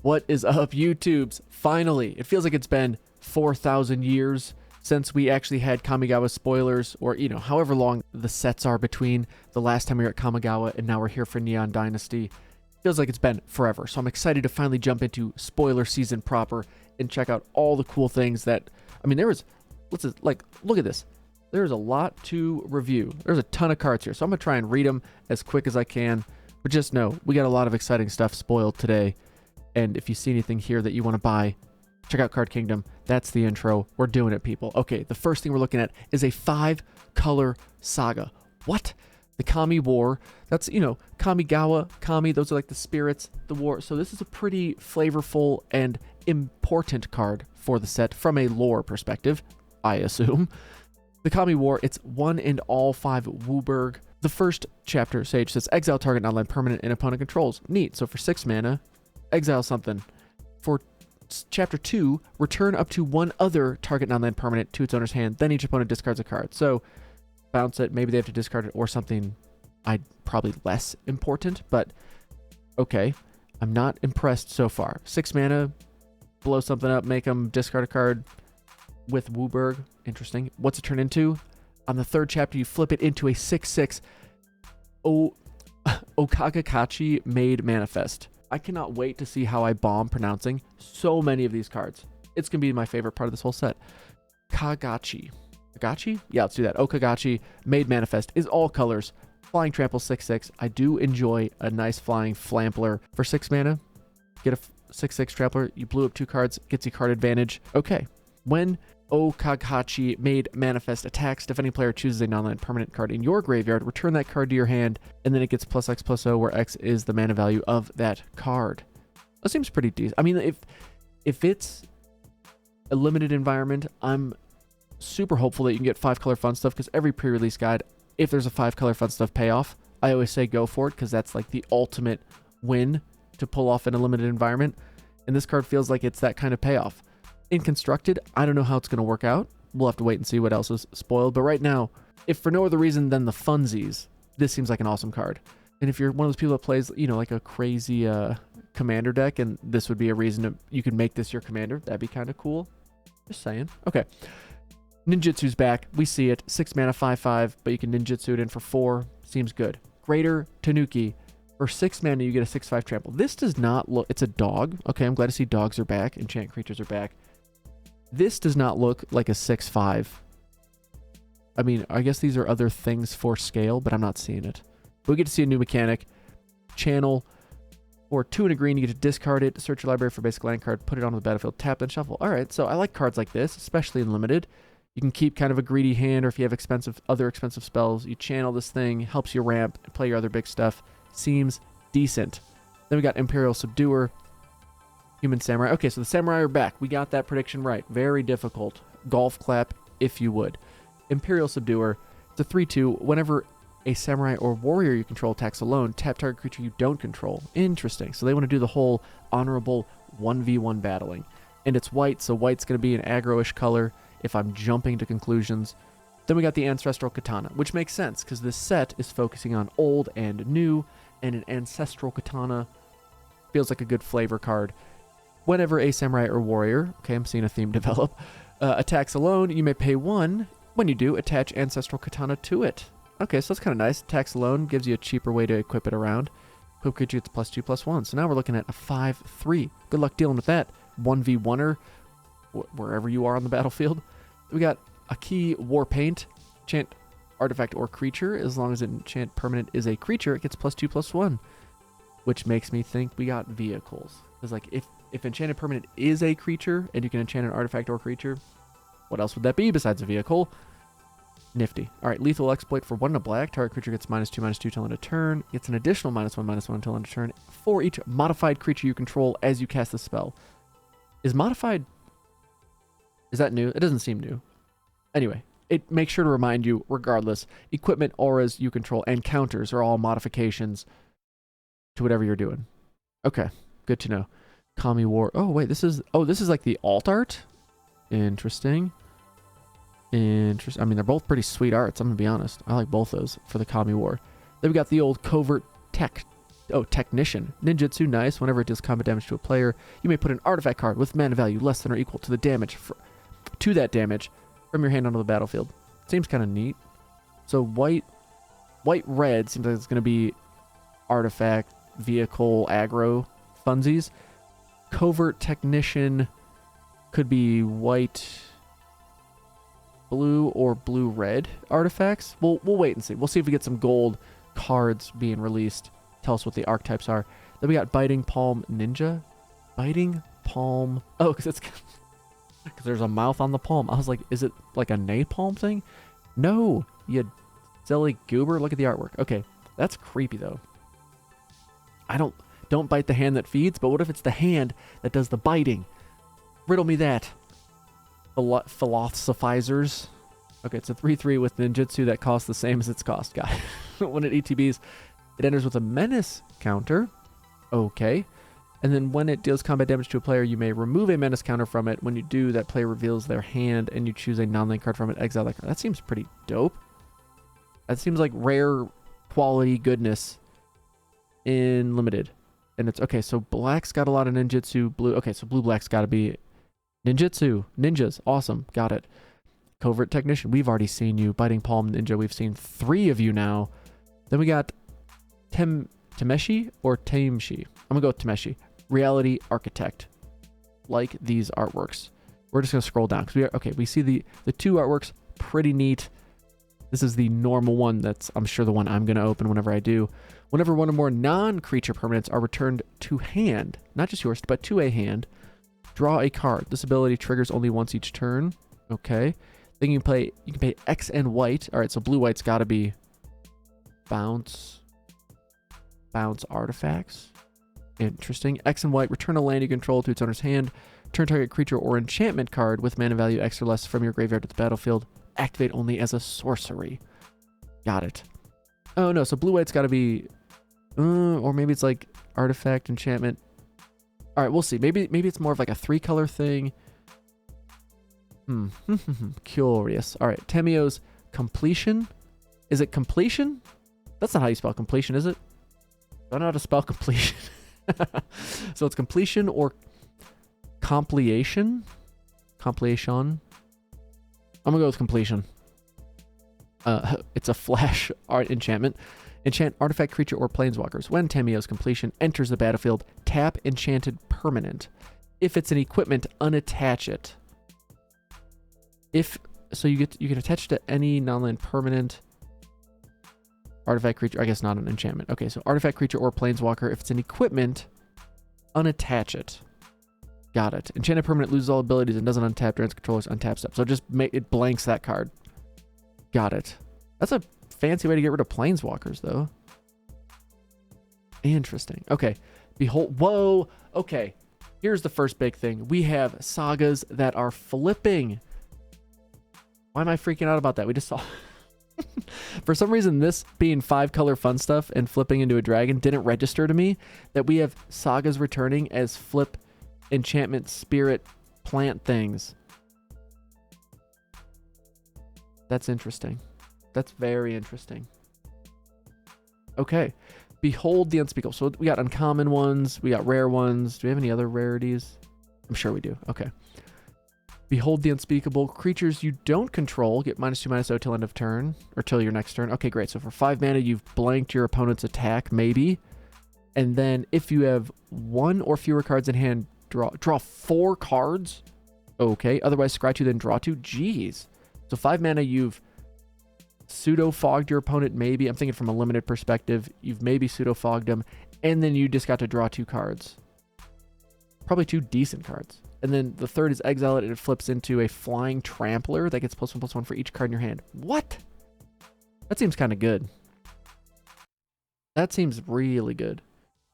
What is up, YouTubes? Finally, it feels like it's been 4,000 years since we actually had Kamigawa spoilers, or, you know, however long the sets are between the last time we were at Kamigawa and now we're here for Neon Dynasty. Feels like it's been forever, so I'm excited to finally jump into spoiler season proper and check out all the cool things that, I mean, look at this. There's a lot to review. There's a ton of cards here, so I'm going to try and read them as quick as I can, but just know, we got a lot of exciting stuff spoiled today. And if you see anything here that you want to buy, check out Card Kingdom. That's the intro. We're doing it, people. Okay, the first thing we're looking at is a 5-color saga. What? The Kami War. That's, you know, Kamigawa, Kami, those are like the spirits, the war. So this is a pretty flavorful and important card for the set from a lore perspective, I assume. The Kami War, it's 1 and all 5 Wooburg. The first chapter, Sage, says exile target non-land permanent and opponent controls. Neat. So for 6 mana, exile something. For chapter 2, return up to 1 other target non-land permanent to its owner's hand, then each opponent discards a card. So bounce it, maybe they have to discard it or something probably less important, but okay. I'm not impressed so far. 6 mana, blow something up, make them discard a card with Wooburg. Interesting. What's it turn into? On the 3rd chapter, you flip it into a 6/6 Okagakachi Made Manifest. I cannot wait to see how I bomb pronouncing so many of these cards. It's going to be my favorite part of this whole set. Kagachi. Kagachi? Yeah, let's do that. Okagachi Made Manifest is all colors. Flying trample 6/6. I do enjoy a nice flying flampler for 6 mana. Get a 6/6 trampler. You blew up 2 cards. Gets you card advantage. Okay. When Okagachi Made Manifest attacks, defending player chooses a non-land permanent card in your graveyard, return that card to your hand, and then it gets +X/+0, where X is the mana value of that card. That seems pretty decent. I mean, if it's a limited environment, I'm super hopeful that you can get 5-color fun stuff, because every pre-release guide, if there's a 5-color fun stuff payoff, I always say go for it, because that's like the ultimate win to pull off in a limited environment, and this card feels like it's that kind of payoff. In Constructed, I don't know how it's going to work out. We'll have to wait and see what else is spoiled. But right now, if for no other reason than the funsies, this seems like an awesome card. And if you're one of those people that plays, you know, like a crazy commander deck, and this would be a reason you could make this your commander, that'd be kind of cool. Just saying. Okay. Ninjutsu's back. We see it. 6 mana, 5/5, but you can ninjutsu it in for 4. Seems good. Greater Tanuki. For 6 mana, you get a 6/5 trample. This does not look... It's a dog. Okay, I'm glad to see dogs are back. Enchant creatures are back. This does not look like a 6/5. I mean, I guess these are other things for scale, but I'm not seeing it. But we get to see a new mechanic. Channel. For 2 and a green, you get to discard it, search your library for basic land card, put it onto the battlefield, tap, then shuffle. Alright, so I like cards like this, especially in limited. You can keep kind of a greedy hand, or if you have other expensive spells, you channel this thing, helps you ramp, and play your other big stuff. Seems decent. Then we got Imperial Subduer. Human Samurai. Okay, so the Samurai are back. We got that prediction right. Very difficult. Golf clap, if you would. Imperial Subduer. It's a 3/2. Whenever a Samurai or Warrior you control attacks alone, tap target creature you don't control. Interesting. So they want to do the whole honorable 1v1 battling. And it's white, so white's going to be an aggro-ish color if I'm jumping to conclusions. Then we got the Ancestral Katana, which makes sense because this set is focusing on old and new, and an Ancestral Katana feels like a good flavor card. Whenever a Samurai or Warrior, okay, I'm seeing a theme develop, attacks alone, you may pay 1. When you do, attach Ancestral Katana to it. Okay, so that's kind of nice. Attacks alone gives you a cheaper way to equip it around. Equip creature gets +2/+1. So now we're looking at a 5/3. Good luck dealing with that. 1v1er, wherever you are on the battlefield. We got a key War Paint. Enchant artifact or creature. As long as an enchant permanent is a creature, it gets +2/+1. Which makes me think we got vehicles. Because like if enchanted permanent is a creature, and you can enchant an artifact or creature, what else would that be besides a vehicle? Nifty. Alright, Lethal Exploit for 1 and a black. Target creature gets -2/-2 till end of turn. Gets an additional -1/-1 until end of turn for each modified creature you control as you cast the spell. Is modified... Is that new? It doesn't seem new. Anyway, it makes sure to remind you, regardless, equipment, auras you control, and counters are all modifications to whatever you're doing. Okay, good to know. Kami War. Oh, wait, this is like the alt art? Interesting. I mean, they're both pretty sweet arts, I'm going to be honest. I like both those for the Kami War. Then we got the old Covert Tech Oh, Technician. Ninjutsu, nice. Whenever it deals combat damage to a player, you may put an artifact card with mana value less than or equal to the damage to that damage from your hand onto the battlefield. Seems kind of neat. So white red seems like it's going to be artifact, vehicle, aggro, funsies. Covert Technician could be white, blue, or blue red artifacts. We'll wait and see. We'll see if we get some gold cards being released. Tell us what the archetypes are. Then we got Biting Palm Ninja. Biting Palm. Oh, because there's a mouth on the palm. I was like, is it like a napalm thing? No, you silly goober. Look at the artwork. Okay, that's creepy though. Don't bite the hand that feeds, but what if it's the hand that does the biting? Riddle me that. Philosophizers. Okay, it's a 3/3 with ninjutsu that costs the same as its cost, guy. When it ETBs, it enters with a menace counter. Okay. And then when it deals combat damage to a player, you may remove a menace counter from it. When you do, that player reveals their hand and you choose a non-land card from it, exile that card. That seems pretty dope. That seems like rare quality goodness in limited. And it's okay, so black's got a lot of ninjutsu. Blue, okay, so blue-black's got to be ninjutsu. Ninjas, awesome, got it. Covert Technician, we've already seen you. Biting Palm Ninja, we've seen 3 of you now. Then we got Tameshi or Tameshi. I'm going to go with Tameshi. Reality Architect. Like these artworks. We're just going to scroll down. Because we see the 2 artworks. Pretty neat. This is the normal one. That's, I'm sure, the one I'm going to open whenever I do. Whenever one or more non-creature permanents are returned to hand, not just yours, but to a hand, draw a card. This ability triggers only once each turn. Okay. Then you can pay X and white. All right, so blue-white's got to be bounce artifacts. Interesting. X and white, return a land you control to its owner's hand. Turn target creature or enchantment card with mana value X or less from your graveyard to the battlefield. Activate only as a sorcery. Got it. Oh no, so blue-white's got to be, or maybe it's like artifact, enchantment. All right, we'll see. Maybe it's more of like a 3-color thing. Curious. All right, Temio's Completion. Is it completion? That's not how you spell completion, is it? I don't know how to spell completion. So it's completion or completion. Completion. I'm gonna go with completion. It's a flash art enchantment. Enchant artifact, creature, or planeswalkers. When Temio's Completion enters the battlefield, tap enchanted permanent. If it's an equipment, unattach it. You can attach it to any non-land permanent. Artifact, creature, I guess not an enchantment. Okay, so artifact, creature, or planeswalker. If it's an equipment, unattach it. Got it. Enchanted permanent loses all abilities and doesn't untap during its controller's untap step. So just it blanks that card. Got it. That's a fancy way to get rid of planeswalkers, though. Interesting. Okay. Behold. Whoa. Okay. Here's the first big thing. We have sagas that are flipping. Why am I freaking out about that? We just saw... For some reason, this being 5-color fun stuff and flipping into a dragon didn't register to me that we have sagas returning as flip enchantment spirit plant things. That's interesting. That's very interesting. Okay. Behold the Unspeakable. So we got uncommon ones. We got rare ones. Do we have any other rarities? I'm sure we do. Okay. Behold the Unspeakable. Creatures you don't control get -2/-0 till end of turn, or till your next turn. Okay, great. So for 5 mana, you've blanked your opponent's attack, maybe. And then if you have 1 or fewer cards in hand, draw 4 cards. Okay. Otherwise, scratch you, then draw 2. Jeez. So 5 mana, you've pseudo-fogged your opponent, maybe. I'm thinking from a limited perspective. You've maybe pseudo-fogged them, and then you just got to draw 2 cards. Probably 2 decent cards. And then the third is exile it, and it flips into a flying trampler that gets +1/+1 for each card in your hand. What? That seems kind of good. That seems really good.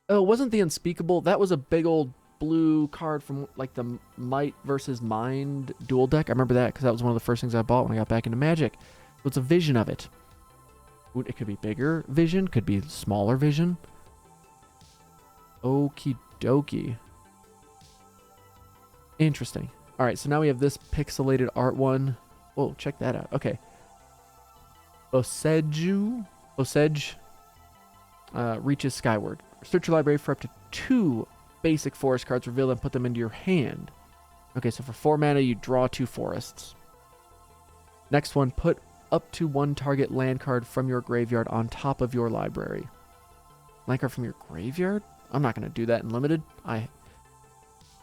Oh, wasn't the Unspeakable? That was a big old blue card from like the Might versus Mind dual deck. I remember that because that was one of the first things I bought when I got back into Magic. So it's a vision of it. It could be bigger vision, could be smaller vision. Okie dokie. Interesting. All right, so now we have this pixelated art one. Whoa, check that out. Okay. Osage reaches skyward. Search your library for up to 2 basic forest cards, reveal them, put them into your hand. Okay, so for 4 mana, you draw 2 forests. Next one, put up to 1 target land card from your graveyard on top of your library. Land card from your graveyard? I'm not going to do that in limited.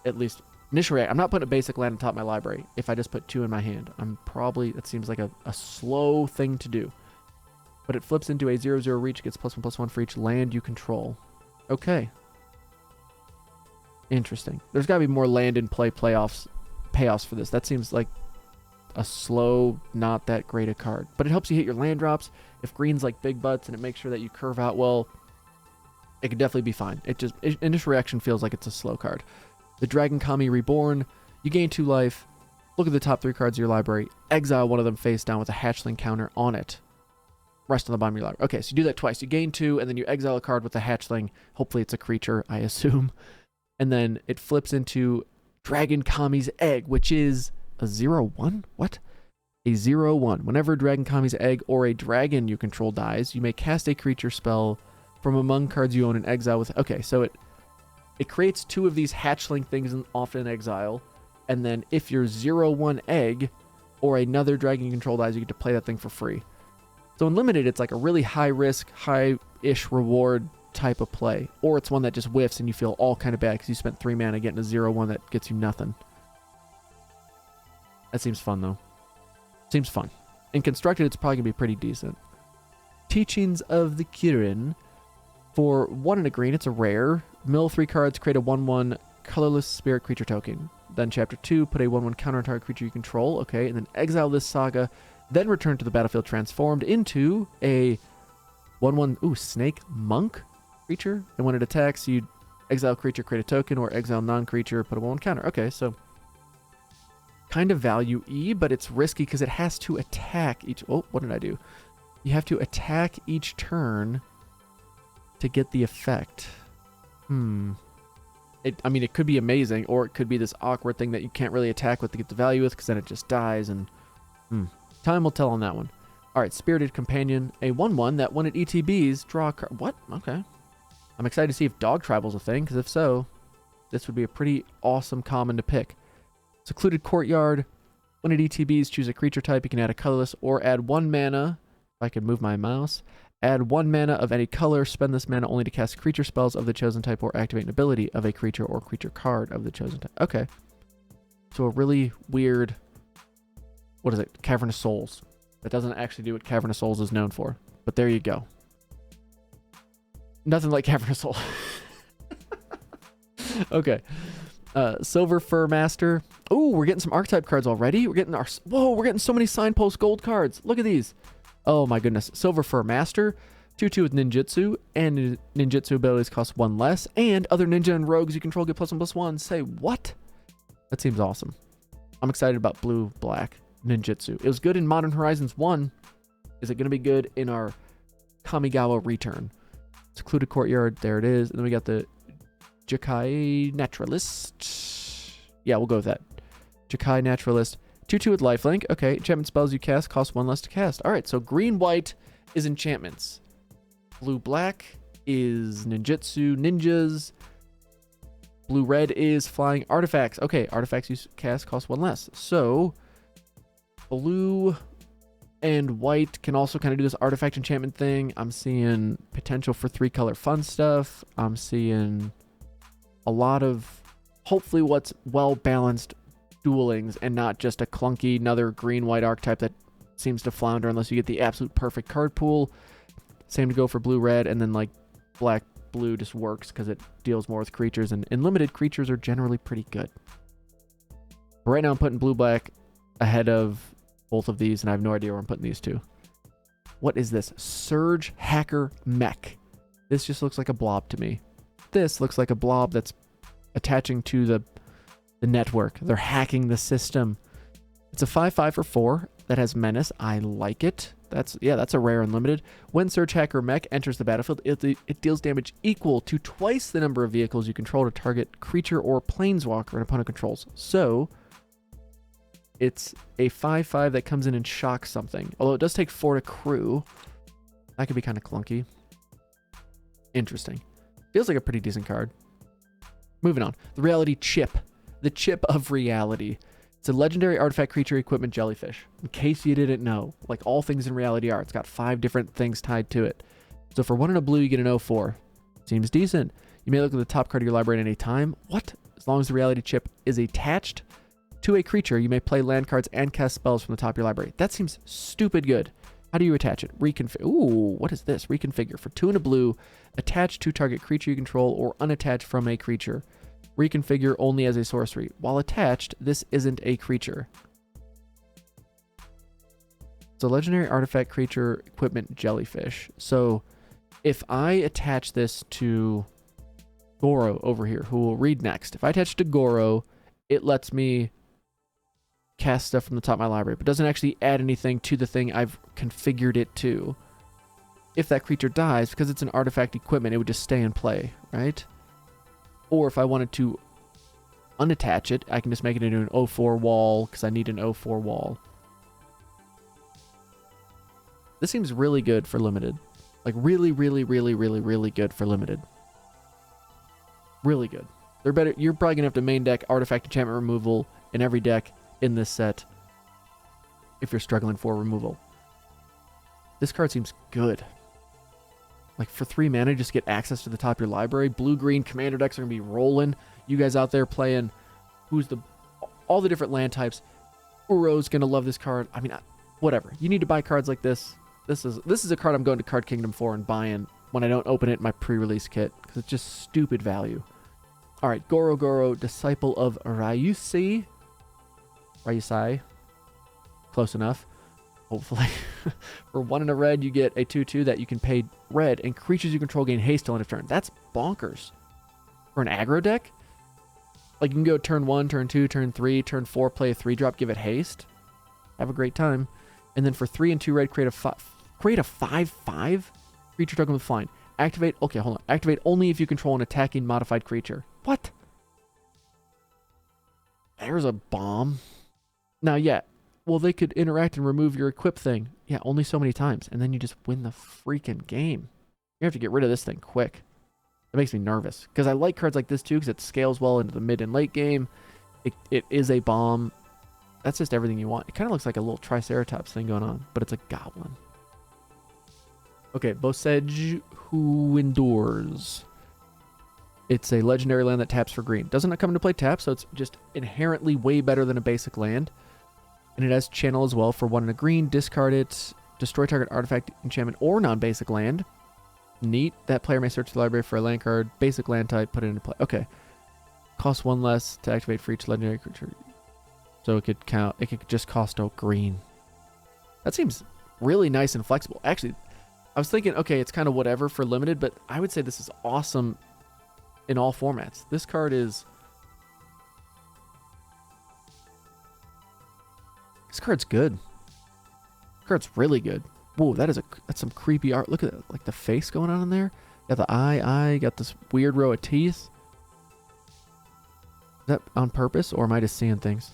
At least initially, I'm not putting a basic land on top of my library. If I just put 2 in my hand, that seems like a slow thing to do. But it flips into a 0/0 reach, gets +1/+1 for each land you control. Okay. Interesting. There's got to be more land in play payoffs for this. That seems like a slow, not that great a card. But it helps you hit your land drops. If green's like big butts and it makes sure that you curve out well, it could definitely be fine. Initial reaction feels like it's a slow card. The Dragon Kami Reborn. You gain 2 life. Look at the top 3 cards of your library. Exile one of them face down with a hatchling counter on it. Rest on the bottom of your library. Okay, so you do that twice. You gain 2, and then you exile a card with a hatchling. Hopefully it's a creature, I assume. And then it flips into Dragon Kami's Egg, which is a 0/1? What? A 0/1. Whenever Dragon Kami's Egg or a dragon you control dies, you may cast a creature spell from among cards you own in exile with... Okay, so it creates 2 of these hatchling things often in exile. And then if your 0/1 egg or another dragon you control dies, you get to play that thing for free. So in limited, it's like a really high risk, high-ish reward type of play. Or it's one that just whiffs and you feel all kind of bad because you spent 3 mana getting a 0/1 that gets you nothing. That seems fun, though. Seems fun. In constructed, it's probably going to be pretty decent. Teachings of the Kirin. For 1 and a green, it's a rare. Mill 3 cards, create a 1/1 colorless spirit creature token. Then chapter 2, put a 1/1 counter on target creature you control. Okay, and then exile this saga. Then return to the battlefield transformed into a 1/1, snake monk creature. And when it attacks, you exile creature, create a token, or exile non-creature, put a 1/1 counter. Okay, so kind of value-y, but it's risky because it has to attack each... Oh, what did I do? You have to attack each turn to get the effect. It could be amazing, or it could be this awkward thing that you can't really attack with to get the value with, because then it just dies, and... Time will tell on that one. Alright, Spirited Companion, a 1/1 that when it ETBs, draw a card... What? Okay. I'm excited to see if Dog Tribal's a thing, because if so, this would be a pretty awesome common to pick. Secluded Courtyard, when it ETBs, choose a creature type. You can add a colorless, or add 1 mana, if I can move my mouse. Add 1 mana of any color, spend this mana only to cast creature spells of the chosen type, or activate an ability of a creature or creature card of the chosen type. Okay. So a really weird... What is it? Cavern of Souls. That doesn't actually do what Cavern of Souls is known for. But there you go. Nothing like Cavern of Souls. Okay. Silver Fur Master. Ooh, we're getting some archetype cards already. We're getting so many Signpost Gold cards. Look at these. Oh my goodness. Silver Fur Master. 2/2 with ninjutsu. And ninjutsu abilities cost 1 less. And other ninja and rogues you control get +1/+1. Say what? That seems awesome. I'm excited about blue-black ninjutsu. It was good in Modern Horizons 1. Is it going to be good in our Kamigawa return? Secluded Courtyard. There it is. And then we got the Jakai Naturalist. Yeah, we'll go with that. Jakai Naturalist. 2/2 with lifelink. Okay, enchantment spells you cast cost 1 less to cast. Alright, so green-white is enchantments. Blue-black is ninjutsu, ninjas. Blue-red is flying artifacts. Okay, artifacts you cast cost 1 less. So, blue and white can also kind of do this artifact enchantment thing. I'm seeing potential for 3-color fun stuff. I'm seeing a lot of, hopefully, what's well-balanced duelings and not just a clunky another green-white archetype that seems to flounder unless you get the absolute perfect card pool. Same to go for blue-red, and then like black-blue just works because it deals more with creatures, and limited creatures are generally pretty good. But right now I'm putting blue-black ahead of both of these, and I have no idea where I'm putting these two. What is this? Surge Hacker Mech. This just looks like a blob to me. This looks like a blob that's attaching to the network. They're hacking the system. It's a 5/5 for 4 that has menace. I like it. That's a rare unlimited. When Surge Hacker Mech enters the battlefield, it deals damage equal to twice the number of vehicles you control to target creature or planeswalker an opponent controls. So it's a 5/5 that comes in and shocks something. Although it does take 4 to crew. That could be kind of clunky. Interesting. Feels like a pretty decent card. Moving on. The Reality Chip. The Chip of Reality. It's a legendary artifact creature equipment jellyfish. In case you didn't know, like all things in Reality are, it's got 5 different things tied to it. So for 1 and a blue, you get an 0/4. Seems decent. You may look at the top card of your library at any time. What? As long as the Reality Chip is attached to a creature, you may play land cards and cast spells from the top of your library. That seems stupid good. How do you attach it? Reconfigure. Ooh, what is this? Reconfigure. For 2 and a blue, attach to target creature you control or unattach from a creature. Reconfigure only as a sorcery. While attached, this isn't a creature. It's a legendary artifact creature equipment jellyfish. So if I attach this to Goro over here, who will read next. If I attach to Goro, it lets me cast stuff from the top of my library, but doesn't actually add anything to the thing I've configured it to. If that creature dies, because it's an artifact equipment, it would just stay in play, right? Or if I wanted to unattach it, I can just make it into an 0/4 wall, because I need an 0/4 wall. This seems really good for limited. Like really, really, really, really, really good for limited. Really good. They're better. You're probably gonna have to main deck artifact enchantment removal in every deck in this set if you're struggling for removal. This card seems good. Like for 3 mana, just get access to the top of your library. Blue-green commander decks are gonna be rolling. You guys out there playing all the different land types. Uro's gonna love this card. I mean, whatever. You need to buy cards like this. This is a card I'm going to Card Kingdom for and buying when I don't open it in my pre-release kit, because it's just stupid value. All right, Goro, Disciple of Ryusai. Close enough. Hopefully. For 1 and a red, you get a 2/2 that you can pay red, and creatures you control gain haste till end of turn. That's bonkers. For an aggro deck? Like you can go turn 1, turn 2, turn 3, turn 4, play a 3-drop, give it haste. Have a great time. And then for 3 and 2 red, create a 5/5 creature token with flying. Activate. Okay, hold on. Activate only if you control an attacking modified creature. What? There's a bomb. Now, yeah. Well, they could interact and remove your equip thing. Yeah, only so many times. And then you just win the freaking game. You have to get rid of this thing quick. It makes me nervous. Because I like cards like this, too, because it scales well into the mid and late game. It is a bomb. That's just everything you want. It kind of looks like a little Triceratops thing going on. But it's a goblin. Okay, Bosej Who Endures. It's a legendary land that taps for green. Doesn't come into play tap, so it's just inherently way better than a basic land. And it has channel as well for 1 and a green. Discard it. Destroy target artifact, enchantment, or non-basic land. Neat. That player may search the library for a land card. Basic land type. Put it into play. Okay. Costs 1 less to activate for each legendary creature. So it could count. It could just cost a green. That seems really nice and flexible. Actually, I was thinking, okay, it's kind of whatever for limited, but I would say this is awesome in all formats. This card is... This card's good. This card's really good. Whoa, that's some creepy art. Look at it, like the face going on in there. Got the eye, got this weird row of teeth. Is that on purpose, or am I just seeing things?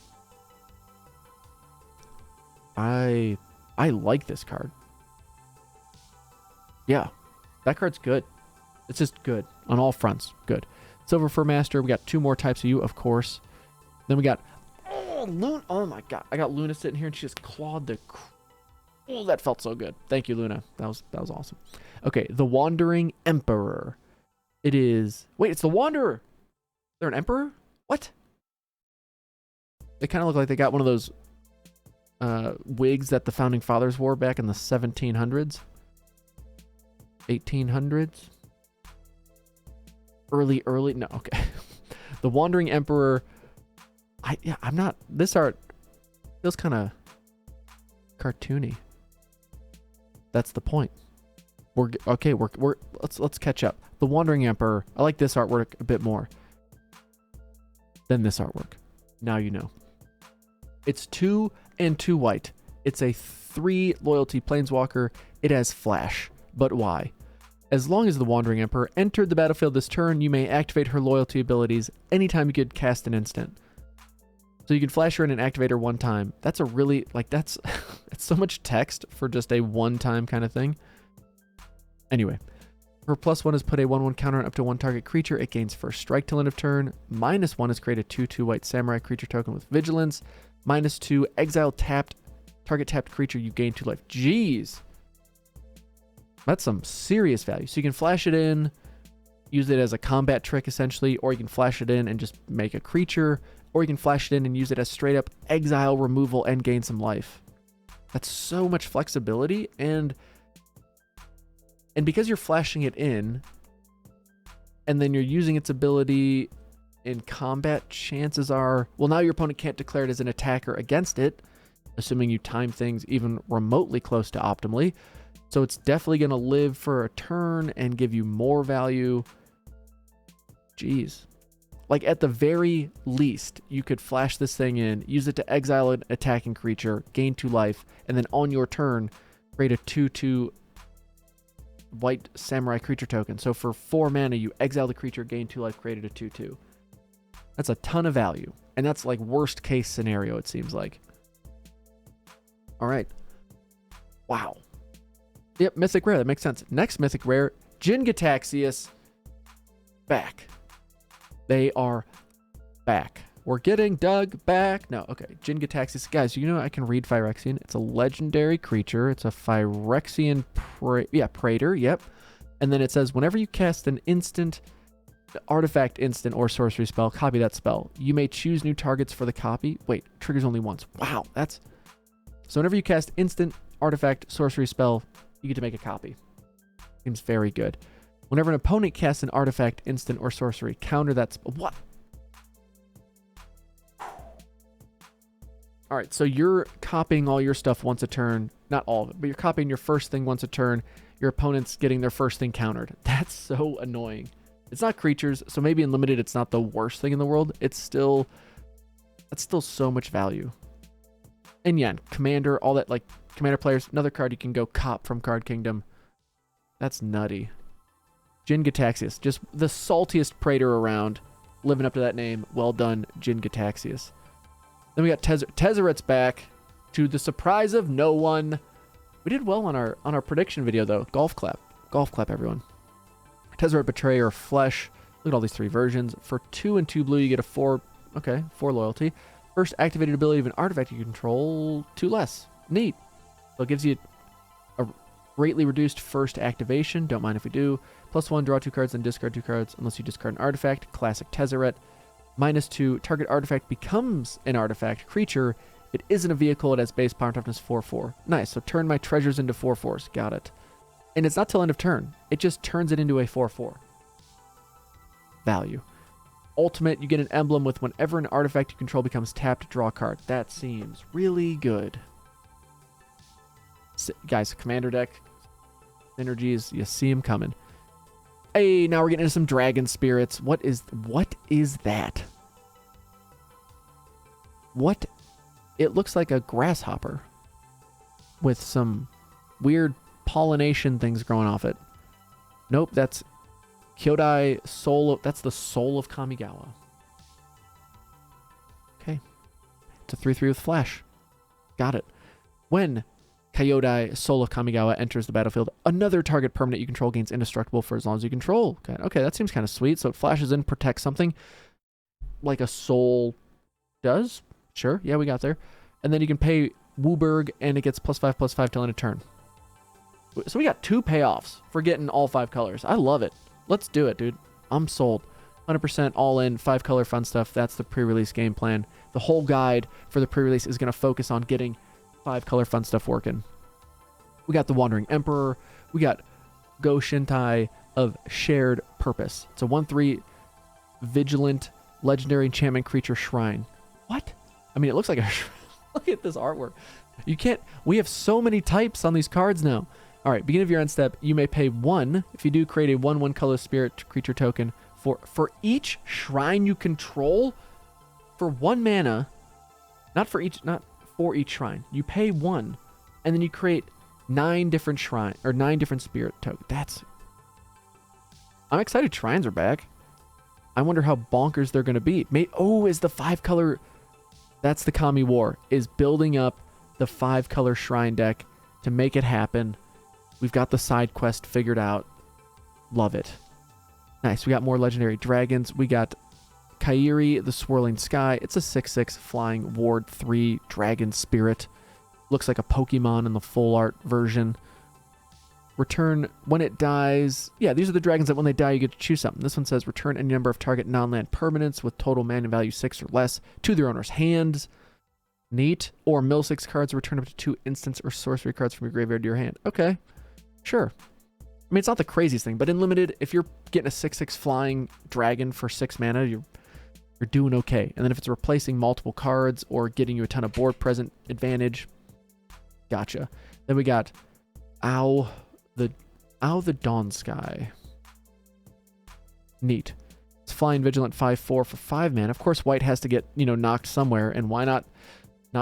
I like this card. Yeah, that card's good. It's just good on all fronts. Good. Silver Fur Master. We got 2 more types of you, of course. Then we got Luna. Oh my god, I got Luna sitting here and she just clawed the. Oh, that felt so good. Thank you, Luna. That was awesome. Okay, the Wandering Emperor. It is. Wait, it's the Wanderer. They're an emperor? What? They kind of look like they got one of those wigs that the founding fathers wore back in the 1700s. 1800s. Early. No, okay. The Wandering Emperor. I'm not. This art feels kind of cartoony. That's the point. Let's catch up. The Wandering Emperor. I like this artwork a bit more than this artwork. Now you know. It's 2 and 2 white. It's a 3 loyalty planeswalker. It has flash. But why? As long as the Wandering Emperor entered the battlefield this turn, you may activate her loyalty abilities anytime you could cast an instant. So you can flash her in and activate her 1 time. That's a really, that's, it's so much text for just a 1-time kind of thing. Anyway, Her +1 is put a 1/1 counter on up to one target creature. It gains first strike till end of turn. -1 is create a 2/2 white samurai creature token with vigilance. -2, exile target tapped creature, you gain 2 life. Jeez. That's some serious value. So you can flash it in, use it as a combat trick essentially, or you can flash it in and just make a creature, or you can flash it in and use it as straight up exile removal and gain some life. That's so much flexibility, and because you're flashing it in and then you're using its ability in combat, chances are, well, now your opponent can't declare it as an attacker against it, assuming you time things even remotely close to optimally. So it's definitely going to live for a turn and give you more value. Jeez. Like at the very least, you could flash this thing in, use it to exile an attacking creature, gain 2 life, and then on your turn, create a 2/2 white samurai creature token. So for 4 mana, you exile the creature, gain 2 life, created a 2/2. That's a ton of value. And that's like worst case scenario, it seems like. All right. Wow. Yep, mythic rare. That makes sense. Next mythic rare, Gengataxius. Back. They are back. We're getting dug back. No, okay. Gengataxius. Guys, you know I can read Phyrexian. It's a legendary creature. It's a Phyrexian praetor. Yep. And then it says, whenever you cast an instant, artifact, instant, or sorcery spell, copy that spell. You may choose new targets for the copy. Wait, triggers only once. Wow, that's... So whenever you cast instant, artifact, sorcery spell, you get to make a copy. Seems very good. Whenever an opponent casts an artifact, instant, or sorcery, counter that spell. What? All right, so you're copying all your stuff once a turn. Not all of it, but you're copying your first thing once a turn. Your opponent's getting their first thing countered. That's so annoying. It's not creatures, so maybe in limited it's not the worst thing in the world. That's still so much value. And yeah, commander, all that, like commander players, another card you can go cop from Card Kingdom. That's nutty. Gengataxius, just the saltiest praetor around, living up to that name. Well done, Gengataxius. Then we got Tezzeret's back, to the surprise of no one. We did well on our prediction video though. Golf clap, everyone. Tezzeret, Betrayer, Flesh. Look at all these 3 versions. For 2 and 2 blue, you get a 4 loyalty. First activated ability of an artifact you control, 2 less. Neat. So it gives you a greatly reduced first activation. Don't mind if we do. +1, draw 2 cards, then discard 2 cards unless you discard an artifact. Classic Tezzeret. -2, target artifact becomes an artifact creature. If it isn't a vehicle, it has base power toughness 4/4. Nice. So turn my treasures into 4/4s. Got it. And it's not till end of turn. It just turns it into a 4/4. Value. Ultimate, you get an emblem with whenever an artifact you control becomes tapped, draw a card. That seems really good. Guys, commander deck synergies, you see them coming. Hey, now we're getting into some dragon spirits. What is that? What? It looks like a grasshopper with some weird pollination things growing off it. Nope, that's Kyodai Soul. That's the soul of Kamigawa. Okay. It's a 3/3 with flash. Got it. When Kyodai Soul of Kamigawa enters the battlefield, another target permanent you control gains indestructible for as long as you control. Okay, that seems kind of sweet. So it flashes in, protects something like a soul does. Sure, yeah, we got there. And then you can pay Wooburg, and it gets +5/+5 till end of turn. So we got 2 payoffs for getting all 5 colors. I love it. Let's do it, dude. I'm sold. 100% all in, 5 color fun stuff. That's the pre-release game plan. The whole guide for the pre-release is going to focus on getting 5 color fun stuff working. We got the Wandering Emperor. We got Go Shintai of Shared Purpose. It's a 1/3 vigilant legendary enchantment creature shrine. What? I mean, it looks like a look at this artwork. You can't, we have so many types on these cards now. All right, beginning of your end step, you may pay 1. If you do, create a 1/1 color spirit creature token for each shrine you control for 1 mana. Not for each shrine. You pay 1, and then you create 9 different shrine or 9 different spirit tokens. I'm excited shrines are back. I wonder how bonkers they're going to be. Is the 5 color, that's the Kami War, is building up the 5 color shrine deck to make it happen. We've got the side quest figured out. Love it. Nice. We got more legendary dragons. We got Kairi, the Swirling Sky. It's a 6/6 flying ward 3 dragon spirit. Looks like a Pokemon in the full art version. Return when it dies. Yeah, these are the dragons that when they die, you get to choose something. This one says return any number of target non-land permanents with total mana value 6 or less to their owner's hands. Neat. Or mill 6 cards, return up to 2 instants or sorcery cards from your graveyard to your hand. Okay, sure. I mean, it's not the craziest thing, but in limited, if you're getting a 6/6 flying dragon for 6 mana, you're doing okay. And then if it's replacing multiple cards or getting you a ton of board present advantage, gotcha. Then we got Ow the Dawn Sky. Neat. It's flying vigilant 5/4 for 5 mana. Of course, white has to get, knocked somewhere, and why not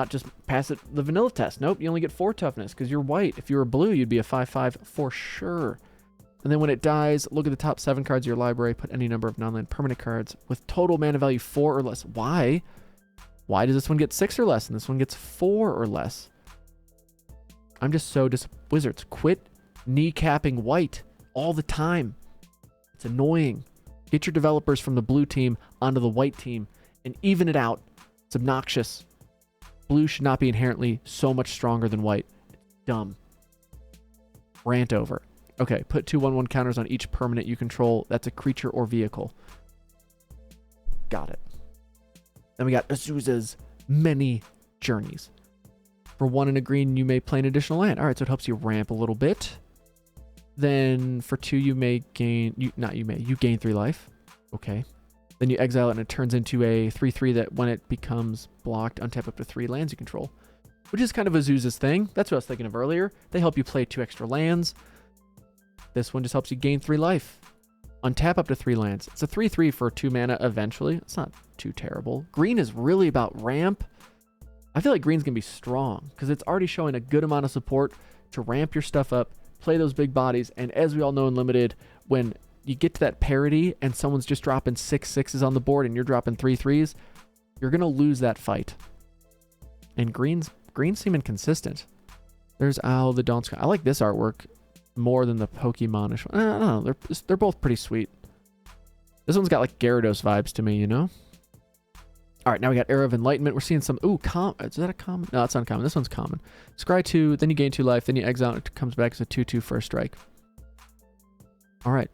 just pass it the vanilla test? Nope, you only get 4 toughness because you're white. If you were blue, you'd be a 5/5 for sure. And then when it dies, look at the top 7 cards of your library, put any number of non-land permanent cards with total mana value 4 or less. Why? Why does this one get 6 or less and this one gets 4 or less? I'm just so Wizards, quit kneecapping white all the time. It's annoying. Get your developers from the blue team onto the white team and even it out. It's obnoxious. Blue should not be inherently so much stronger than white. It's dumb. Rant over. Okay, put 2 1/1 counters on each permanent you control. That's a creature or vehicle. Got it. Then we got Azusa's Many Journeys. For 1 and a green, you may play an additional land. All right, so it helps you ramp a little bit. Then for 2, you may gain... you gain 3 life. Okay. Then you exile it and it turns into a 3/3 that when it becomes blocked, untap up to 3 lands you control. Which is kind of Azusa's thing. That's what I was thinking of earlier. They help you play 2 extra lands. This one just helps you gain 3 life. Untap up to 3 lands. It's a 3/3 for 2 mana eventually. It's not too terrible. Green is really about ramp. I feel like green's going to be strong because it's already showing a good amount of support to ramp your stuff up, play those big bodies, and as we all know in Limited, when you get to that parity and someone's just dropping 6/6s on the board and you're dropping 3/3s, you're going to lose that fight. And green's seeming consistent. There's Owl the Dawn Sky. I like this artwork more than the Pokemon-ish one. I don't know. They're both pretty sweet. This one's got like Gyarados vibes to me, All right, now we got Era of Enlightenment. We're seeing some... Ooh, is that a common? No, it's uncommon. This one's common. Scry 2, then you gain 2 life, then you exile, and it comes back as a 2/2 first strike. All right.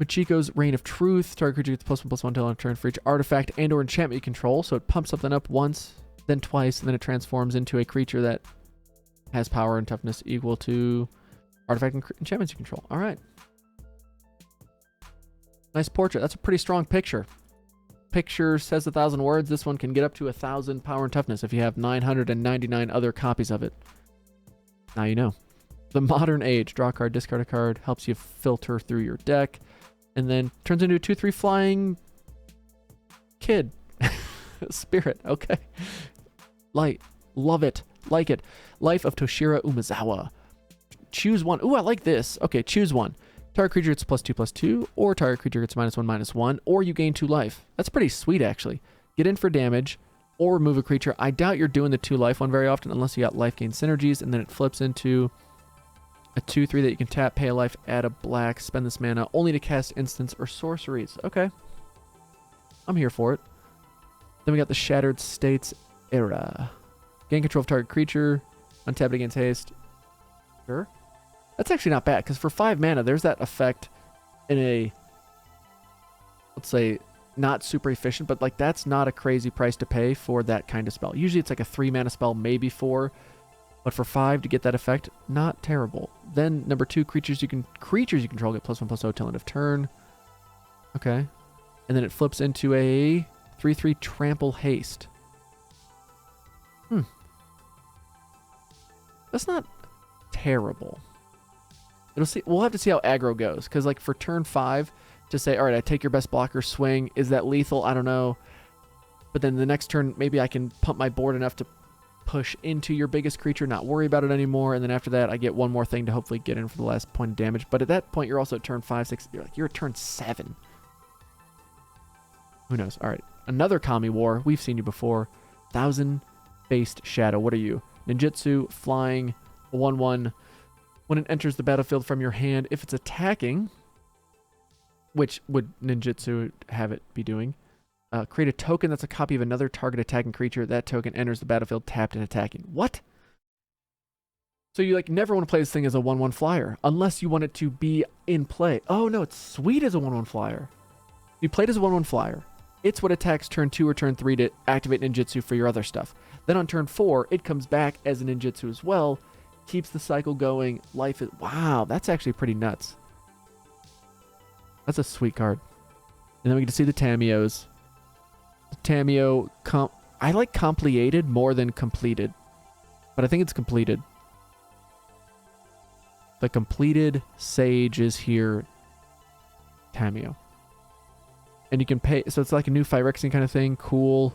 Machiko's Reign of Truth. Target creature gets +1/+1 until on turn for each artifact and or enchantment you control. So it pumps something up once, then twice, and then it transforms into a creature that has power and toughness equal to artifact and enchantments you control. All right. Nice portrait. That's a pretty strong picture. Picture says 1,000 words. This one can get up to 1,000 power and toughness if you have 999 other copies of it. Now you know. The Modern Age. Draw a card, discard a card. Helps you filter through your deck. And then turns into a 2/3 flying kid. Spirit. Okay. Light. Love it. Like it. Life of Toshiro Umezawa. Choose one. Ooh, I like this. Okay, choose one. Target creature gets +2/+2, or target creature gets -1/-1, or you gain 2 life. That's pretty sweet, actually. Get in for damage, or remove a creature. I doubt you're doing the 2 life one very often, unless you got life gain synergies, and then it flips into a 2/3 that you can tap, pay a life, add a black, spend this mana, only to cast instants or sorceries. Okay. I'm here for it. Then we got the Shattered States Era. Gain control of target creature, untap it against haste. Sure. That's actually not bad, because for 5 mana, there's that effect in a, let's say, not super efficient, but like that's not a crazy price to pay for that kind of spell. Usually it's like a 3 mana spell, maybe 4, but for 5 to get that effect, not terrible. Then number 2, creatures you control get +1/+0 till end of turn. Okay. And then it flips into a 3/3 Trample Haste. That's not terrible. We'll have to see how aggro goes, because like for turn 5 to say, all right, I take your best blocker, swing, is that lethal? I don't know. But then the next turn, maybe I can pump my board enough to push into your biggest creature, not worry about it anymore, and then after that I get one more thing to hopefully get in for the last point of damage. But at that point you're also at turn 5, 6, you're at turn 7. Who knows? All right, another Kami War. We've seen you before. 1,000-Faced Shadow. What are you? Ninjutsu, flying, 1/1. When it enters the battlefield from your hand, if it's attacking, which would ninjutsu have it be doing. Create a token that's a copy of another target attacking creature. That token enters the battlefield tapped and attacking. What? So you like never want to play this thing as a 1/1 flyer unless you want it to be in play. Oh no, it's sweet as a 1/1 flyer. You play it as a 1/1 flyer. It's what attacks turn 2 or turn 3 to activate ninjutsu for your other stuff. Then on turn 4, it comes back as a ninjutsu as well. Keeps the cycle going. Life is... Wow, that's actually pretty nuts. That's a sweet card. And then we get to see the Tamios. The Tamio... I like completed more than completed. But I think it's completed. The completed Sage is here. Tamio. And you can pay... So it's like a new Phyrexian kind of thing. Cool.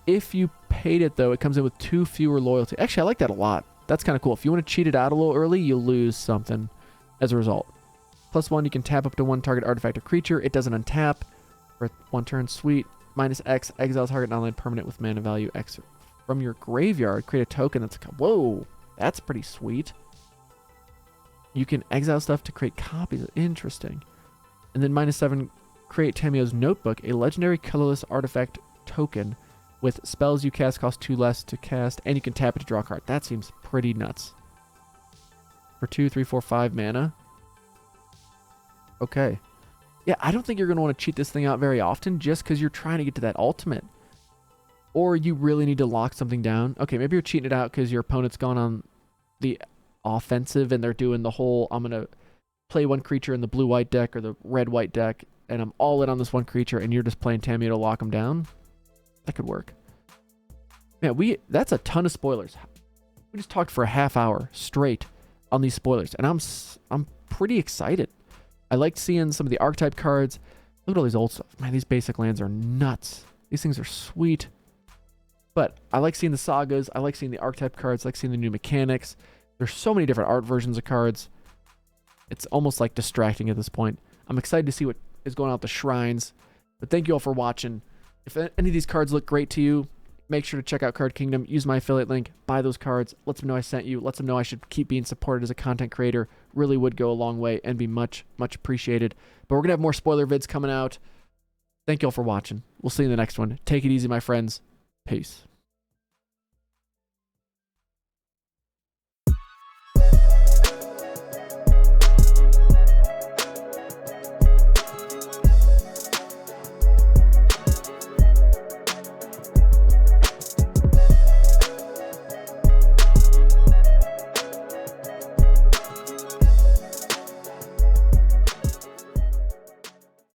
If you paid it, though, it comes in with 2 fewer loyalty. Actually, I like that a lot. That's kind of cool. If you want to cheat it out a little early, you'll lose something as a result. +1, you can tap up to 1 target artifact or creature. It doesn't untap for 1 turn. Sweet. -X, exile target non-land permanent with mana value X from your graveyard. Create a token that's... Whoa, that's pretty sweet. You can exile stuff to create copies. Interesting. And then -7, create Tamio's Notebook, a legendary colorless artifact token with spells you cast cost 2 less to cast, and you can tap it to draw a card. That seems pretty nuts. For 2, 3, 4, 5 mana. Okay. Yeah, I don't think you're going to want to cheat this thing out very often just because you're trying to get to that ultimate. Or you really need to lock something down. Okay, maybe you're cheating it out because your opponent's gone on the offensive and they're doing the whole, I'm going to play 1 creature in the blue-white deck or the red-white deck, and I'm all in on this 1 creature, and you're just playing Tamio to lock them down. That could work. Man, that's a ton of spoilers. We just talked for a half hour straight on these spoilers, and I'm pretty excited. I liked seeing some of the archetype cards. Look at all these old stuff. Man, these basic lands are nuts. These things are sweet. But I like seeing the sagas. I like seeing the archetype cards. I like seeing the new mechanics. There's so many different art versions of cards. It's almost like distracting at this point. I'm excited to see what is going on at the shrines. But thank you all for watching. If any of these cards look great to you, make sure to check out Card Kingdom. Use my affiliate link. Buy those cards. Let them know I sent you. Let them know I should keep being supported as a content creator. Really would go a long way and be much, much appreciated. But we're going to have more spoiler vids coming out. Thank you all for watching. We'll see you in the next one. Take it easy, my friends. Peace.